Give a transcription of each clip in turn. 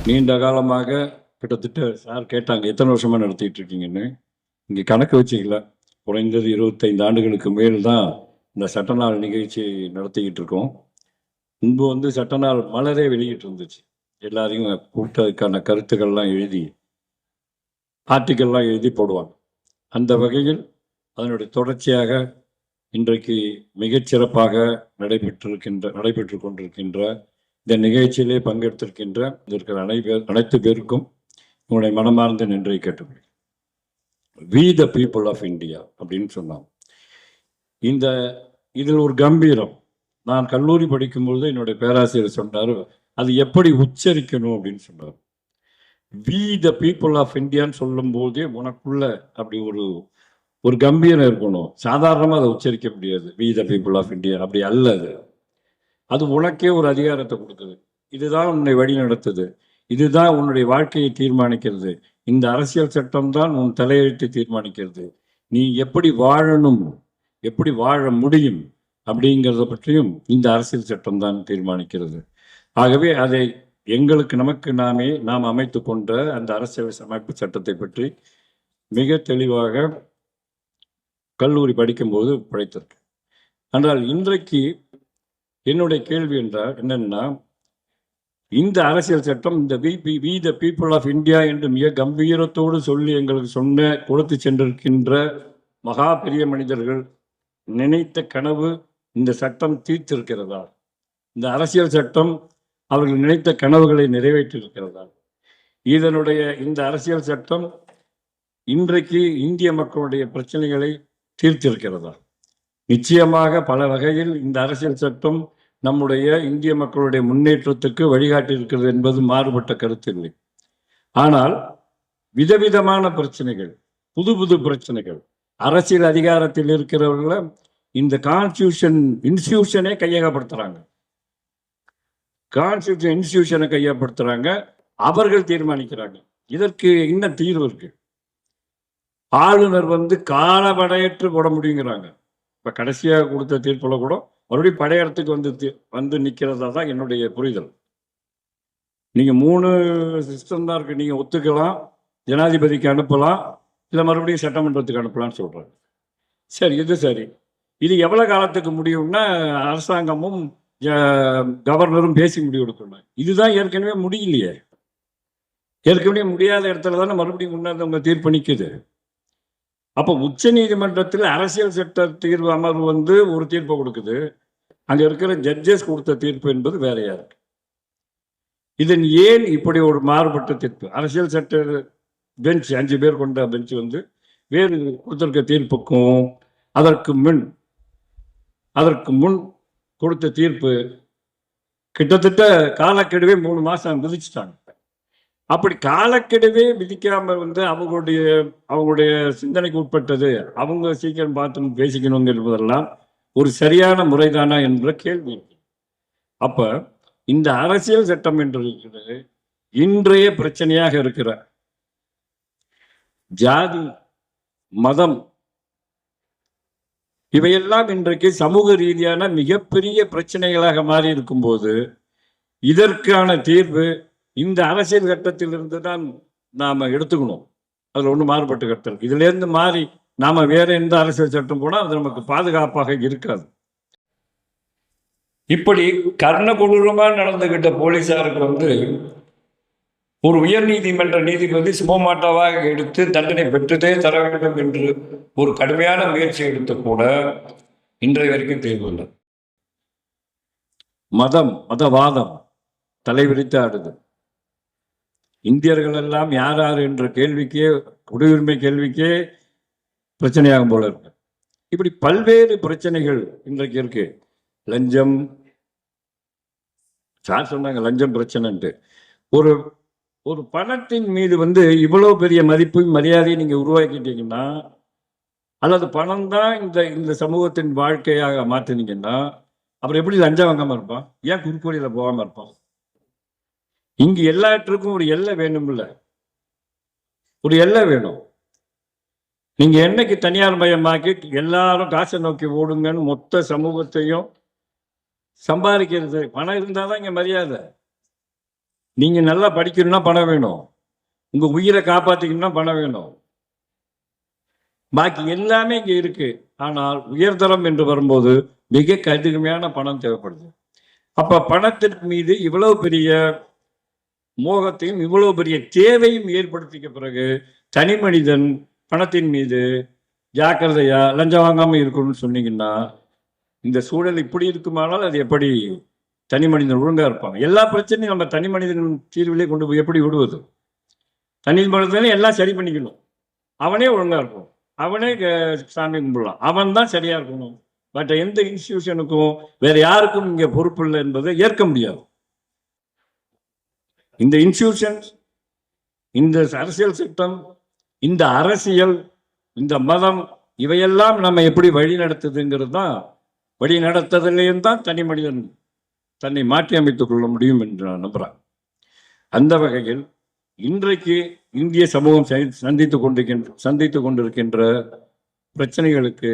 நீண்ட காலமாக கிட்டத்தட்ட சார் கேட்டாங்க எத்தனை வருஷமா நடத்திட்டு இருக்கீங்கன்னு. இங்கே கணக்கு வச்சிக்கல, குறைந்தது 25 ஆண்டுகளுக்கு மேல் தான் இந்த சட்டநாள் நிகழ்ச்சி நடத்திக்கிட்டு இருக்கோம். முன்பு வந்து சட்டநாள் மலரே வெளியிட்டு இருந்துச்சு. எல்லாரையும் கூட்டத்துக்கான கருத்துக்கள்லாம் எழுதி ஆர்டிக்கல்லாம் எழுதி போடுவாங்க. அந்த வகையில் அதனுடைய தொடர்ச்சியாக இன்றைக்கு மிகச்சிறப்பாக நடைபெற்று கொண்டிருக்கின்ற இந்த நிகழ்ச்சியிலே பங்கெடுத்திருக்கின்ற இருக்கிற அனைத்து பேருக்கும் உங்களுடைய மனமார்ந்த நன்றியை கேட்டுக்கொள்கிறேன். We the people of India அப்படின்னு சொன்னாங்க. இதில் ஒரு கம்பீரம். நான் கல்லூரி படிக்கும்பொழுது என்னுடைய பேராசிரியர் சொன்னார், அது எப்படி உச்சரிக்கணும் அப்படின்னு சொன்னார். வி த பீப்புள் ஆஃப் இந்தியான்னு சொல்லும் போதே உனக்குள்ள அப்படி ஒரு கம்பீரம் இருக்கணும். சாதாரணமாக அதை உச்சரிக்க முடியாது. We the people of India அப்படி அல்ல. அது உனக்கே ஒரு அதிகாரத்தை கொடுக்குது. இதுதான் உன்னை வழி நடத்துது, இதுதான் உன்னுடைய வாழ்க்கையை தீர்மானிக்கிறது, இந்த அரசியல் சட்டம் தான் உன் தலையெழுத்தை தீர்மானிக்கிறது, நீ எப்படி வாழணும், எப்படி வாழ முடியும் அப்படிங்கிறத பற்றியும் இந்த அரசியல் சட்டம் தான் தீர்மானிக்கிறது. ஆகவே அதை நாம் அமைத்து கொண்ட அந்த அரசியல் அமைப்பு சட்டத்தை பற்றி மிக தெளிவாக கல்லூரி படிக்கும்போது படித்திருக்கு. ஆனால் இன்றைக்கு என்னுடைய கேள்வி என்றால் என்னன்னா, இந்த அரசியல் சட்டம் இந்த we the people of India என்று மிக கம்பீரத்தோடு சொல்லி எங்களுக்கு கொடுத்து சென்றிருக்கின்ற மகா பெரிய மனிதர்கள் நினைத்த கனவு இந்த சட்டம் தீர்த்திருக்கிறதா? இந்த அரசியல் சட்டம் அவர்கள் நினைத்த கனவுகளை நிறைவேற்றியிருக்கிறதா? இந்த அரசியல் சட்டம் இன்றைக்கு இந்திய மக்களுடைய பிரச்சனைகளை தீர்த்திருக்கிறதா? நிச்சயமாக பல வகையில் இந்த அரசியல் சட்டம் நம்முடைய இந்திய மக்களுடைய முன்னேற்றத்துக்கு வழிகாட்டி இருக்கிறது என்பது மாறுபட்ட கருத்து இல்லை. ஆனால் விதவிதமான பிரச்சனைகள், புது புது பிரச்சனைகள், அரசியல் அதிகாரத்தில் இருக்கிறவர்களை இந்த இன்ஸ்டிடியூஷனே கையகப்படுத்துறாங்க. இன்ஸ்டிடியூஷனை கையகப்படுத்துறாங்க, அவர்கள் தீர்மானிக்கிறாங்க. இதற்கு என்ன தீர்வு இருக்கு? ஆளுநர் காலவடையற்று போட முடியுங்கிறாங்க. இப்ப கடைசியாக கொடுத்த தீர்ப்புல கூட மறுபடியும் படையறதுக்கு வந்து நிற்கிறதா தான் என்னுடைய புரிதல். நீங்க 3 சிஸ்டம் தான் இருக்கு. நீங்க ஒத்துக்கலாம், ஜனாதிபதிக்கு அனுப்பலாம், இல்லை மறுபடியும் சட்டமன்றத்துக்கு அனுப்பலாம்னு சொல்றாங்க. சரி, இது எவ்வளவு காலத்துக்கு முடியும்னா அரசாங்கமும் கவர்னரும் பேசி முடிவு எடுக்கணும். இதுதான் ஏற்கனவே முடியலையே. ஏற்கனவே முடியாத இடத்துல தானே மறுபடியும் முன்னாடி தீர்ப்பு நிற்குது. அப்போ உச்ச நீதிமன்றத்தில் அரசியல் சட்ட தீர்வு அமர்வு ஒரு தீர்ப்பை கொடுக்குது. அங்க இருக்கிற ஜட்ஜஸ் கொடுத்த தீர்ப்பு என்பது வேறையா இருக்கு. இதன் ஏன் இப்படி ஒரு மாறுபட்ட தீர்ப்பு? அரசியல் சட்ட பெஞ்ச் 5 பேர் கொண்ட பெஞ்ச் வேறு கொடுத்திருக்க தீர்ப்புக்கும் அதற்கு முன் கொடுத்த தீர்ப்பு கிட்டத்தட்ட காலக்கெடுவே 3 மாசம் விதிச்சுட்டாங்க. அப்படி காலக்கெடுவே விதிக்காம அவங்களுடைய சிந்தனைக்கு உட்பட்டது, அவங்க சீக்கிரம் பார்த்து பேசிக்கணும் என்பதெல்லாம் ஒரு சரியான முறைதானா என்ற கேள்வி. அப்ப இந்த அரசியல் சட்டம் என்று இருக்கிறது இன்றைய பிரச்சனையாக இருக்கிற ஜாதி, மதம், இவையெல்லாம் இன்றைக்கு சமூக ரீதியான மிகப்பெரிய பிரச்சனைகளாக மாறி இருக்கும்போது இதற்கான தீர்வு இந்த அரசியல் சட்டத்திலிருந்து தான் நாம எடுத்துக்கணும். அதுல ஒண்ணு மாறுபட்டு கட்டல். இதுல இருந்து மாறி நாம வேற எந்த அரசியல் சட்டம் போனா அது நமக்கு பாதுகாப்பாக இருக்காது. இப்படி கர்ணகுடூரமா நடந்துகிட்ட போலீசாருக்கு ஒரு உயர் நீதிமன்ற நீதிபதி சுமமாட்டாவாக எடுத்து தண்டனை பெற்றதே தர வேண்டும் என்று ஒரு கடுமையான முயற்சி எடுத்து கூட இன்றைய வரைக்கும் தீர்வு இல்லை. மதவாதம் தலைவிரித்து ஆடுது. இந்தியர்கள் எல்லாம் யார் என்ற கேள்விக்கே, குடியுரிமை கேள்விக்கே பிரச்சனையாகும் போல இருக்கு. இப்படி பல்வேறு பிரச்சனைகள் இன்றைக்கு இருக்கு. லஞ்சம், சார் சொன்னாங்க லஞ்சம் பிரச்சனைன்ட்டு. ஒரு பணத்தின் மீது இவ்வளவு பெரிய மதிப்பையும் மரியாதையை நீங்க உருவாக்கிட்டீங்கன்னா, அல்லது பணம் தான் இந்த சமூகத்தின் வாழ்க்கையாக மாற்றினீங்கன்னா, அப்புறம் எப்படி லஞ்சம் வாங்காம இருப்பான்? ஏன் குறுக்கோடியில போகாம இருப்பான்? இங்கு எல்லாற்றுக்கும் ஒரு எல்லை வேணும். இல்ல, ஒரு எல்லை வேணும். நீங்க என்னைக்கு தனியார் மயமாக்கி எல்லாரும் காசை நோக்கி ஓடுங்கன்னு மொத்த சமூகத்தையும் சம்பாதிக்கிறது, பணம் இருந்தாதான் இங்க மரியாதை. நீங்க நல்லா படிக்கணும்னா பணம் வேணும், உங்க உயிரை காப்பாத்திக்கணும்னா பணம் வேணும், பாக்கி எல்லாமே இங்க இருக்கு. ஆனால் உயர்தரம் என்று வரும்போது மிக கடுமையான பணம் தேவைப்படுது. அப்ப பணத்திற்கு மீது இவ்வளவு பெரிய மோகத்தையும் இவ்வளவு பெரிய தேவையும் ஏற்படுத்திக்க பிறகு தனி மனிதன் பணத்தின் மீது ஜாக்கிரதையா லஞ்சம் வாங்காம இருக்கணும்னு சொன்னீங்கன்னா, இந்த சூழல் இப்படி இருக்குமானால் அது எப்படி தனி மனிதன் ஒழுங்கா இருப்பாங்க? எல்லா பிரச்சனையும் நம்ம தனி மனிதன் தீர்விலே கொண்டு போய் எப்படி விடுவது? தனி மனிதனே எல்லாம் சரி பண்ணிக்கணும், அவனே ஒழுங்கா இருக்கும், அவனே சாமி கும்பிடலாம், அவன் தான் சரியா இருக்கணும். பட் எந்த இன்ஸ்டிடியூஷனுக்கும் வேற யாருக்கும் இங்க பொறுப்பு இல்லை என்பதை ஏற்க முடியாது. இந்த இன்ஸ்டிடியூஷன்ஸ், இந்த அரசியல் சட்டம், இந்த அரசியல், இந்த மதம், இவையெல்லாம் நம்ம எப்படி வழி நடத்துதுங்கிறது தான், வழி நடத்ததிலேயும் தான் தனி மனிதன் தன்னை மாற்றி அமைத்துக் கொள்ள முடியும் என்று நான் நம்புறேன். அந்த வகையில் இன்றைக்கு இந்திய சமூகம் சந்தித்துக் கொண்டிருக்கின்ற பிரச்சனைகளுக்கு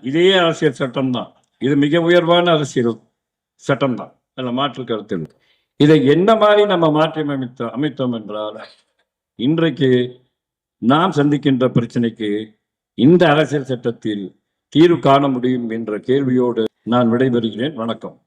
இதே அரசியல் சட்டம் தான், இது மிக உயர்வான அரசியல் சட்டம் தான், அதில் மாற்று கருத்தில். இதை என்ன மாதிரி நம்ம மாற்றி அமைத்தோம் என்றால், இன்றைக்கு நாம் சந்திக்கின்ற பிரச்சனைக்கு இந்த அரசியல் சட்டத்தில் தீர்வு காண முடியும் என்ற கேள்வியோடு நான் விடைபெறுகிறேன். வணக்கம்.